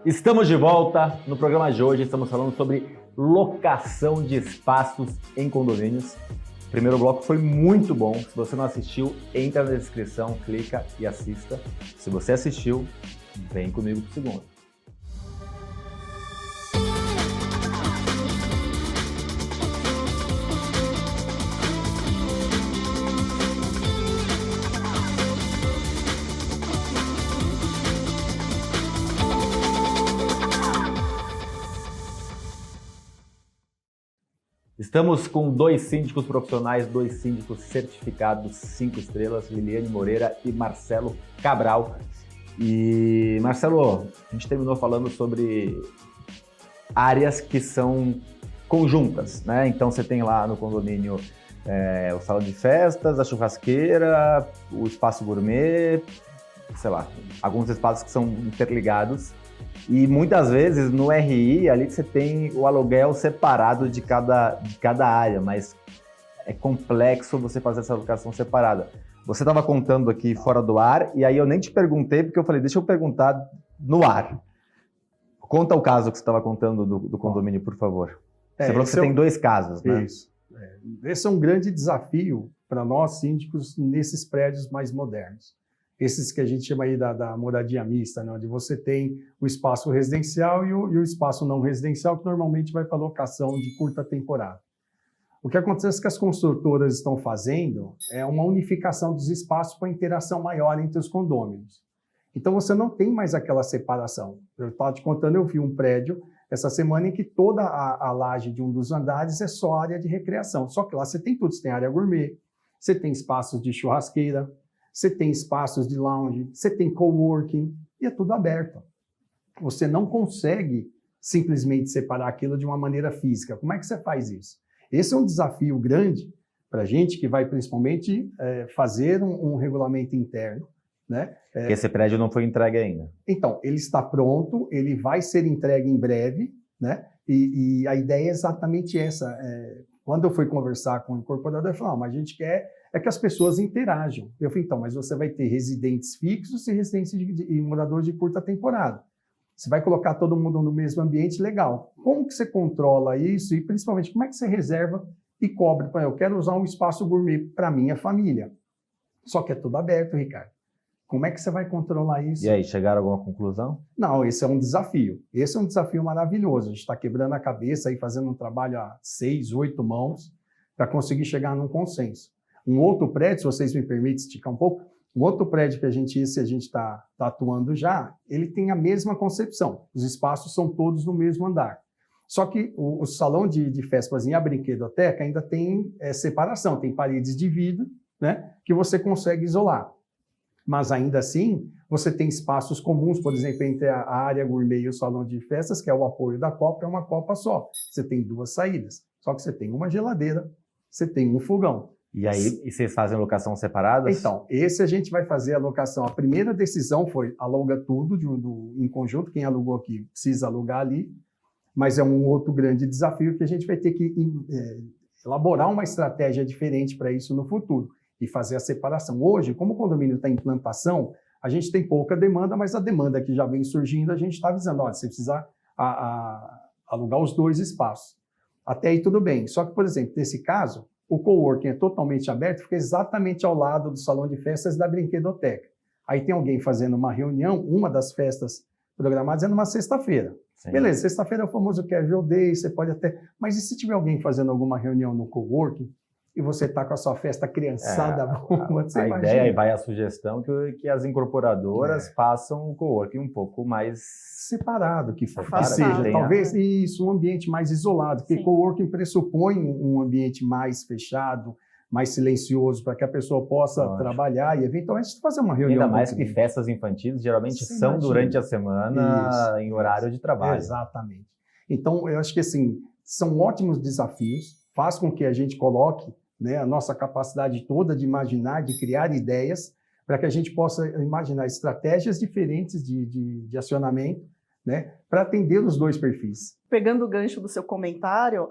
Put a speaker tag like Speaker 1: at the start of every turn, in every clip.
Speaker 1: Estamos de volta. No programa de hoje estamos falando sobre locação de espaços em condomínios. O primeiro bloco foi muito bom. Se você não assistiu, entra na descrição, clica e assista. Se você assistiu, vem comigo pro segundo. Estamos com dois síndicos profissionais, dois síndicos certificados 5 estrelas, Liliane Moreira e Marcelo Cabral. E, Marcelo, a gente terminou falando sobre áreas que são conjuntas, né? Então você tem lá no condomínio o salão de festas, a churrasqueira, o espaço gourmet, sei lá, alguns espaços que são interligados. E muitas vezes no RI ali você tem o aluguel separado de cada área, mas é complexo você fazer essa alocação separada. Você estava contando aqui fora do ar e aí eu nem te perguntei porque eu falei, deixa eu perguntar no ar. Conta o caso que você estava contando do condomínio, por favor. Você falou que você tem 2 casos, né?
Speaker 2: Isso. Esse é um grande desafio para nós síndicos nesses prédios mais modernos. Esses que a gente chama aí da moradia mista, né? Onde você tem o espaço residencial e o espaço não residencial, que normalmente vai para locação de curta temporada. O que acontece é que as construtoras estão fazendo é uma unificação dos espaços para interação maior entre os condôminos. Então você não tem mais aquela separação. Eu estava te contando, eu vi um prédio essa semana em que toda a laje de um dos andares é só área de recreação. Só que lá você tem tudo, você tem área gourmet, você tem espaços de churrasqueira, você tem espaços de lounge, você tem coworking, e é tudo aberto. Você não consegue simplesmente separar aquilo de uma maneira física. Como é que você faz isso? Esse é um desafio grande para a gente que vai principalmente fazer um regulamento interno, né?
Speaker 1: Porque esse prédio não foi entregue ainda.
Speaker 2: Então, ele está pronto, ele vai ser entregue em breve, né? E a ideia é exatamente essa. Quando eu fui conversar com o incorporador, ele falou, mas a gente quer que as pessoas interajam. Eu falei, então, mas você vai ter residentes fixos e residentes e moradores de curta temporada. Você vai colocar todo mundo no mesmo ambiente, legal. Como que você controla isso? E, principalmente, como é que você reserva e cobre? Eu quero usar um espaço gourmet para minha família. Só que é tudo aberto, Ricardo. Como é que você vai controlar isso?
Speaker 1: E aí, chegaram a alguma conclusão?
Speaker 2: Não, esse é um desafio. Esse é um desafio maravilhoso. A gente está quebrando a cabeça e fazendo um trabalho a 6, 8 mãos para conseguir chegar num consenso. Um outro prédio, se vocês me permitem esticar um pouco, um outro prédio que a gente está atuando já, ele tem a mesma concepção. Os espaços são todos no mesmo andar. Só que o salão de festas e a brinquedoteca ainda tem separação, tem paredes de vidro, né, que você consegue isolar. Mas ainda assim, você tem espaços comuns, por exemplo, entre a área gourmet e o salão de festas, que é o apoio da copa, é uma copa só. Você tem 2 saídas, só que você tem uma geladeira, você tem um fogão.
Speaker 1: E aí, vocês fazem locação separada?
Speaker 2: Então, esse a gente vai fazer a locação. A primeira decisão foi aluga tudo em conjunto. Quem alugou aqui precisa alugar ali. Mas é um outro grande desafio que a gente vai ter que elaborar uma estratégia diferente para isso no futuro e fazer a separação. Hoje, como o condomínio está em implantação, a gente tem pouca demanda, mas a demanda que já vem surgindo, a gente está avisando, olha, você precisa alugar os 2 espaços. Até aí tudo bem. Só que, por exemplo, nesse caso, o coworking é totalmente aberto, fica exatamente ao lado do salão de festas da brinquedoteca. Aí tem alguém fazendo uma reunião, uma das festas programadas é numa sexta-feira. Beleza, sexta-feira é o famoso casual day, você pode até... Mas e se tiver alguém fazendo alguma reunião no coworking e você está com a sua festa criançada?
Speaker 1: A ideia, e vai a sugestão que as incorporadoras façam o coworking um pouco mais
Speaker 2: separado, que seja, talvez isso, um ambiente mais isolado, porque coworking pressupõe um ambiente mais fechado, mais silencioso, para que a pessoa possa trabalhar e eventualmente fazer uma reunião.
Speaker 1: Ainda mais que festas infantis geralmente são durante a semana em horário de trabalho.
Speaker 2: Exatamente. Então, eu acho que assim, são ótimos desafios, faz com que a gente coloque, né, a nossa capacidade toda de imaginar, de criar ideias, para que a gente possa imaginar estratégias diferentes de acionamento, né, para atender os 2 perfis.
Speaker 3: Pegando o gancho do seu comentário,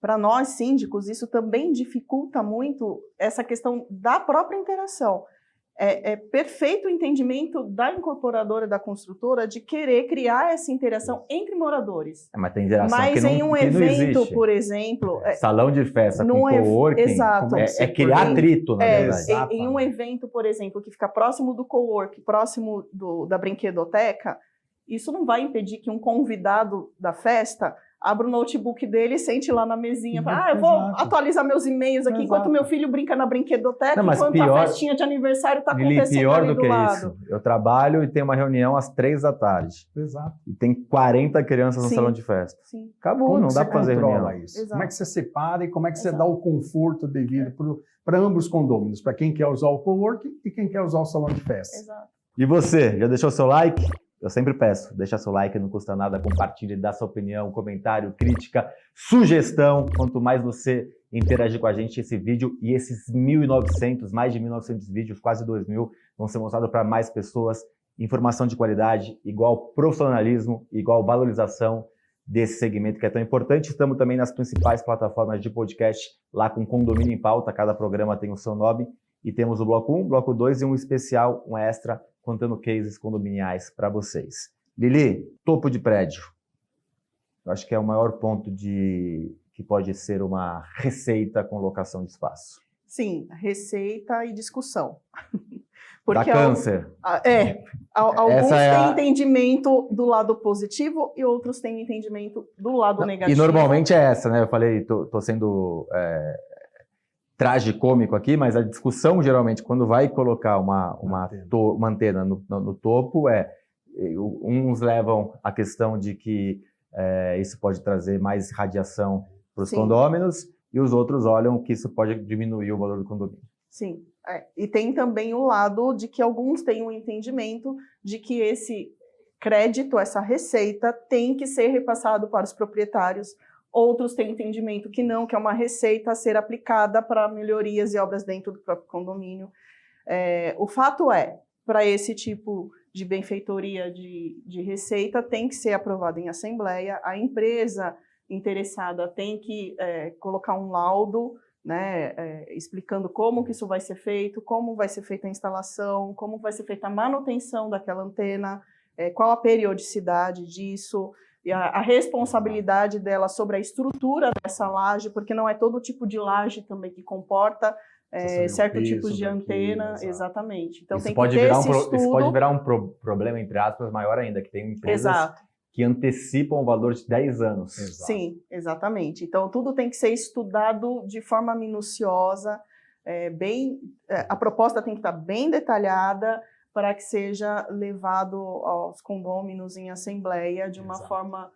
Speaker 3: para nós síndicos, isso também dificulta muito essa questão da própria interação. é perfeito o entendimento da incorporadora e da construtora de querer criar essa interação entre moradores.
Speaker 1: Mas tem interação
Speaker 3: Mas
Speaker 1: que não,
Speaker 3: em um
Speaker 1: que não
Speaker 3: evento,
Speaker 1: existe.
Speaker 3: por exemplo...
Speaker 1: Salão de festa com
Speaker 3: num
Speaker 1: coworking
Speaker 3: exato.
Speaker 1: é criar atrito, na verdade.
Speaker 3: Em um evento, por exemplo, que fica próximo do coworking, próximo da brinquedoteca, isso não vai impedir que um convidado da festa abra o notebook dele e sente lá na mesinha. Fala, eu vou atualizar meus e-mails aqui enquanto meu filho brinca na brinquedoteca, enquanto a festinha de aniversário está acontecendo
Speaker 1: pior
Speaker 3: ali
Speaker 1: do
Speaker 3: do
Speaker 1: que
Speaker 3: lado.
Speaker 1: isso. Eu trabalho e tenho uma reunião às 3 da tarde.
Speaker 2: Exato.
Speaker 1: E tem 40 crianças no salão de festa.
Speaker 3: Sim.
Speaker 1: Acabou,
Speaker 2: Como
Speaker 1: não
Speaker 2: que
Speaker 1: dá
Speaker 2: você
Speaker 1: para fazer
Speaker 2: controla
Speaker 1: reunião.
Speaker 2: isso?
Speaker 3: Exato.
Speaker 2: Como é que você separa e como é que você
Speaker 3: Exato.
Speaker 2: dá o conforto devido para ambos os condôminos, para quem quer usar o coworking e quem quer usar o salão de festa?
Speaker 3: Exato.
Speaker 1: E você, já deixou seu like? Eu sempre peço, deixa seu like, não custa nada, compartilhe, dá sua opinião, comentário, crítica, sugestão. Quanto mais você interagir com a gente, esse vídeo e esses 1.900, mais de 1.900 vídeos, quase 2.000, vão ser mostrados para mais pessoas. Informação de qualidade, igual profissionalismo, igual valorização desse segmento que é tão importante. Estamos também nas principais plataformas de podcast, lá com Condomínio em Pauta, cada programa tem o seu nome. E temos o bloco 1, bloco 2 e um especial, um extra, contando cases condominiais para vocês. Lili, topo de prédio. Eu acho que é o maior ponto que pode ser uma receita com locação de espaço.
Speaker 3: Sim, receita e discussão.
Speaker 1: Dá câncer.
Speaker 3: Alguns têm entendimento do lado positivo e outros têm entendimento do lado negativo.
Speaker 1: E normalmente é essa, né? Eu falei, tô sendo tragicômico aqui, mas a discussão geralmente, quando vai colocar uma antena no topo, uns levam a questão de que isso pode trazer mais radiação para os condôminos e os outros olham que isso pode diminuir o valor do condomínio.
Speaker 3: Sim, e tem também o lado de que alguns têm um entendimento de que esse crédito, essa receita, tem que ser repassado para os proprietários. Outros têm entendimento que não, que é uma receita a ser aplicada para melhorias e obras dentro do próprio condomínio. O fato para esse tipo de benfeitoria de receita, tem que ser aprovado em assembleia. A empresa interessada tem que colocar um laudo, né, explicando como que isso vai ser feito, como vai ser feita a instalação, como vai ser feita a manutenção daquela antena, qual a periodicidade disso, e a responsabilidade dela sobre a estrutura dessa laje, porque não é todo tipo de laje também que comporta certo tipo de antena, exatamente. Então
Speaker 1: isso
Speaker 3: tem
Speaker 1: pode
Speaker 3: que ter
Speaker 1: virar
Speaker 3: esse estudo.
Speaker 1: Isso pode virar um problema, entre aspas, maior ainda, que tem empresas que antecipam o valor de 10 anos.
Speaker 2: Exato.
Speaker 3: Sim, exatamente. Então tudo tem que ser estudado de forma minuciosa, a proposta tem que estar bem detalhada, para que seja levado aos condôminos em assembleia de uma forma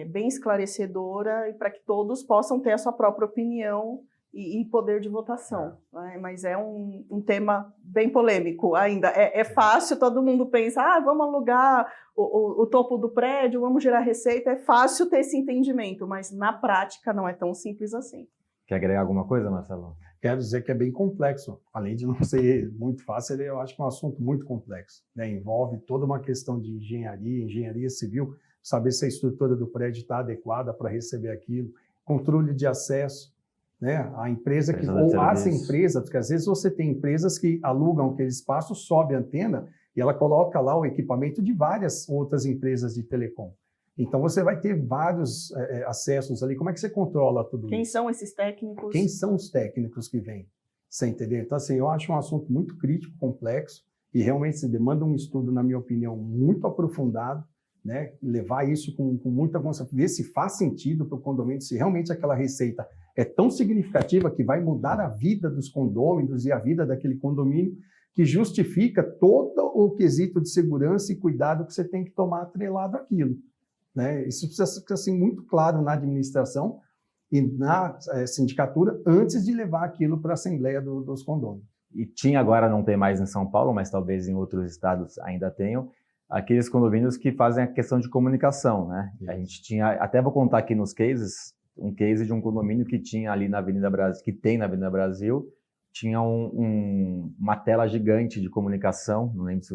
Speaker 3: bem esclarecedora e para que todos possam ter a sua própria opinião e poder de votação. Né? Mas é um tema bem polêmico ainda. É fácil, todo mundo pensa, vamos alugar o topo do prédio, vamos gerar receita. É fácil ter esse entendimento, mas na prática não é tão simples assim.
Speaker 1: Quer agregar alguma coisa, Marcelo?
Speaker 2: Quero dizer que é bem complexo. Além de não ser muito fácil, eu acho que é um assunto muito complexo. Né? Envolve toda uma questão de engenharia civil, saber se a estrutura do prédio está adequada para receber aquilo, controle de acesso, né? A empresa ou as empresas, porque às vezes você tem empresas que alugam aquele espaço, sobe a antena e ela coloca lá o equipamento de várias outras empresas de telecom. Então, você vai ter vários acessos ali. Como é que você controla tudo isso?
Speaker 3: Quem são esses técnicos?
Speaker 2: Quem são os técnicos que vêm? Você entendeu? Então, assim, eu acho um assunto muito crítico, complexo, e realmente se demanda um estudo, na minha opinião, muito aprofundado, né? Levar isso com muita consciência, ver se faz sentido para o condomínio, se realmente aquela receita é tão significativa que vai mudar a vida dos condôminos e a vida daquele condomínio, que justifica todo o quesito de segurança e cuidado que você tem que tomar atrelado àquilo. Né? Isso precisa ser assim, muito claro na administração e na sindicatura antes de levar aquilo para a Assembleia dos Condôminos.
Speaker 1: E tinha, agora não tem mais em São Paulo, mas talvez em outros estados ainda tenham, aqueles condomínios que fazem a questão de comunicação. Né? A gente tinha, até vou contar aqui nos cases, um case de um condomínio que tinha ali na Avenida Brasil, que tem na Avenida Brasil, tinha uma tela gigante de comunicação, não lembro se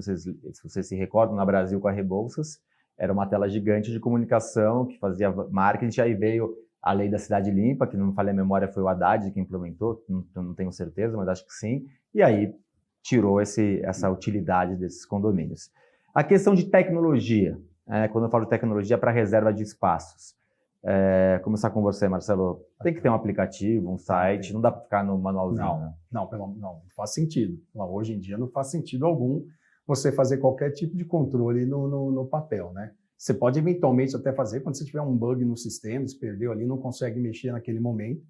Speaker 1: vocês se recordam, na Brasil com a Rebouças. Era uma tela gigante de comunicação que fazia marketing, aí veio a lei da cidade limpa, que não me falha a memória, foi o Haddad que implementou, não tenho certeza, mas acho que sim. E aí tirou essa utilidade desses condomínios. A questão de tecnologia, quando eu falo de tecnologia para reserva de espaços, começar com você, Marcelo, tem que ter um aplicativo, um site, não dá para ficar no manualzinho, né?
Speaker 2: Não faz sentido. Hoje em dia não faz sentido algum você fazer qualquer tipo de controle no papel, né? Você pode eventualmente até fazer quando você tiver um bug no sistema, se perdeu ali, não consegue mexer naquele momento.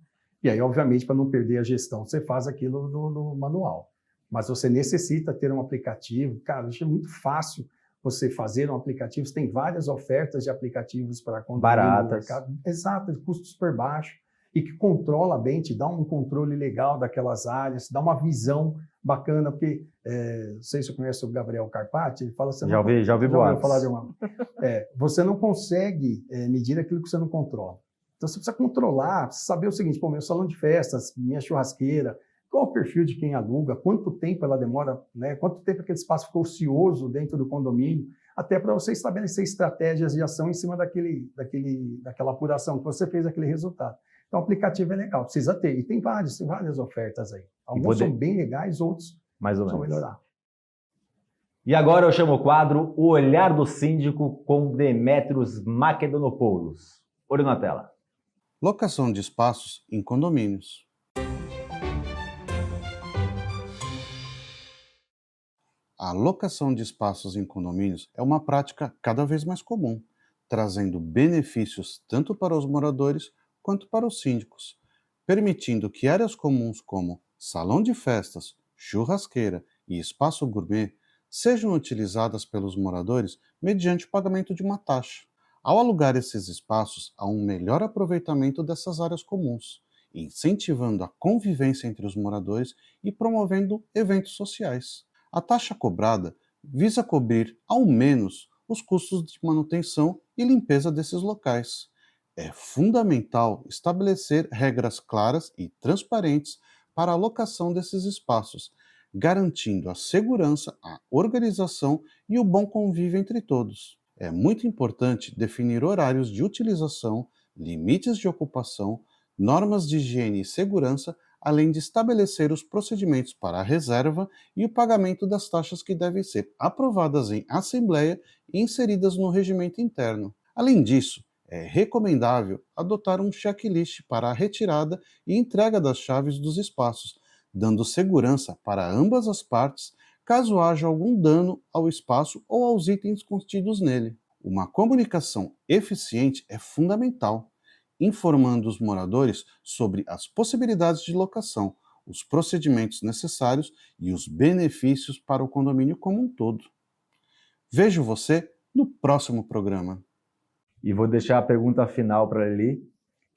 Speaker 2: E aí, obviamente, para não perder a gestão, você faz aquilo no manual. Mas você necessita ter um aplicativo. Cara, isso é muito fácil você fazer um aplicativo. Você tem várias ofertas de aplicativos para condomínio
Speaker 1: baratas.
Speaker 2: no mercado. Exato, de custo super baixo. E que controla bem, te dá um controle legal daquelas áreas, dá uma visão bacana, porque não sei se você conhece o Gabriel Carpati, ele fala assim...
Speaker 1: Já ouvi boatos.
Speaker 2: Falar de você não consegue medir aquilo que você não controla. Então você precisa controlar, precisa saber o seguinte, meu salão de festas, minha churrasqueira, qual o perfil de quem aluga, quanto tempo ela demora, né? Quanto tempo aquele espaço ficou ocioso dentro do condomínio, até para você estabelecer estratégias de ação em cima daquela apuração que você fez aquele resultado. Então, o aplicativo é legal, precisa ter. E tem várias ofertas aí. Alguns são bem legais, outros
Speaker 1: mais ou menos.
Speaker 2: Vão melhorar.
Speaker 1: E agora eu chamo o quadro O Olhar do Síndico com Demetrios Makedonopoulos. Olho na tela.
Speaker 4: Locação de espaços em condomínios. A locação de espaços em condomínios é uma prática cada vez mais comum, trazendo benefícios tanto para os moradores quanto para os síndicos, permitindo que áreas comuns como salão de festas, churrasqueira e espaço gourmet sejam utilizadas pelos moradores mediante o pagamento de uma taxa. Ao alugar esses espaços, há um melhor aproveitamento dessas áreas comuns, incentivando a convivência entre os moradores e promovendo eventos sociais. A taxa cobrada visa cobrir, ao menos, os custos de manutenção e limpeza desses locais. É fundamental estabelecer regras claras e transparentes para a alocação desses espaços, garantindo a segurança, a organização e o bom convívio entre todos. É muito importante definir horários de utilização, limites de ocupação, normas de higiene e segurança, além de estabelecer os procedimentos para a reserva e o pagamento das taxas que devem ser aprovadas em assembleia e inseridas no regimento interno. Além disso, é recomendável adotar um checklist para a retirada e entrega das chaves dos espaços, dando segurança para ambas as partes caso haja algum dano ao espaço ou aos itens contidos nele. Uma comunicação eficiente é fundamental, informando os moradores sobre as possibilidades de locação, os procedimentos necessários e os benefícios para o condomínio como um todo. Vejo você no próximo programa.
Speaker 1: E vou deixar a pergunta final para a Lili,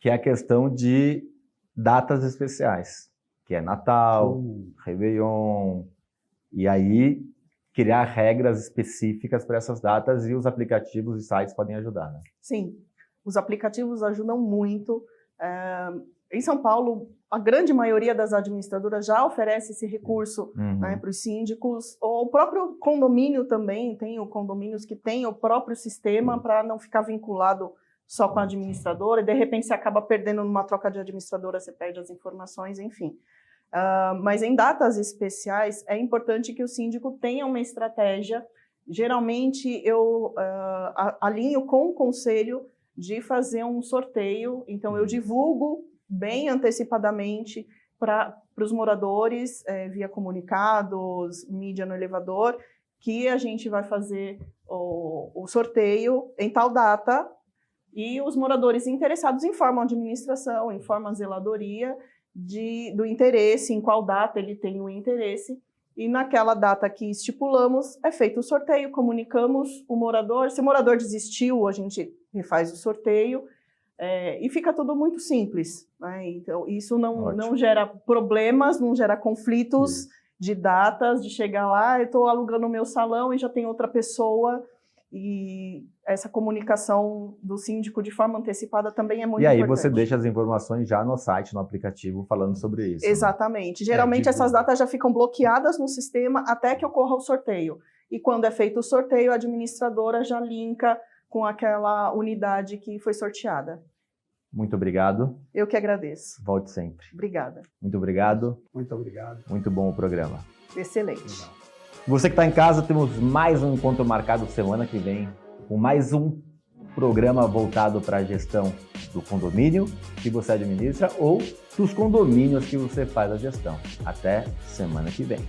Speaker 1: que é a questão de datas especiais, que é Natal, Réveillon, e aí criar regras específicas para essas datas, e os aplicativos e sites podem ajudar, né?
Speaker 3: Sim, os aplicativos ajudam muito. Em São Paulo, a grande maioria das administradoras já oferece esse recurso para os síndicos. O próprio condomínio também, tem condomínios que têm o próprio sistema para não ficar vinculado só com a administradora, e de repente você acaba perdendo numa troca de administradora, você perde as informações, enfim. Mas em datas especiais, é importante que o síndico tenha uma estratégia. Geralmente, eu alinho com o conselho de fazer um sorteio, então eu divulgo bem antecipadamente para os moradores, via comunicados, mídia no elevador, que a gente vai fazer o sorteio em tal data, e os moradores interessados informam a administração, informam a zeladoria do interesse, em qual data ele tem o interesse, e naquela data que estipulamos é feito o sorteio, comunicamos o morador. Se o morador desistiu, a gente refaz o sorteio, e fica tudo muito simples, né? Então, isso não gera problemas, não gera conflitos de datas, de chegar lá, eu estou alugando o meu salão e já tem outra pessoa, e essa comunicação do síndico de forma antecipada também é muito importante.
Speaker 1: E aí você deixa as informações já no site, no aplicativo, falando sobre isso.
Speaker 3: Exatamente. Né? Geralmente essas datas já ficam bloqueadas no sistema até que ocorra o sorteio. E quando é feito o sorteio, a administradora já linka com aquela unidade que foi sorteada.
Speaker 1: Muito obrigado.
Speaker 3: Eu que agradeço.
Speaker 1: Volte sempre.
Speaker 3: Obrigada.
Speaker 1: Muito obrigado.
Speaker 2: Muito obrigado.
Speaker 1: Muito bom o programa.
Speaker 3: Excelente.
Speaker 2: Legal.
Speaker 1: Você que está em casa, temos mais um encontro marcado semana que vem, com mais um programa voltado para a gestão do condomínio que você administra ou dos condomínios que você faz a gestão. Até semana que vem.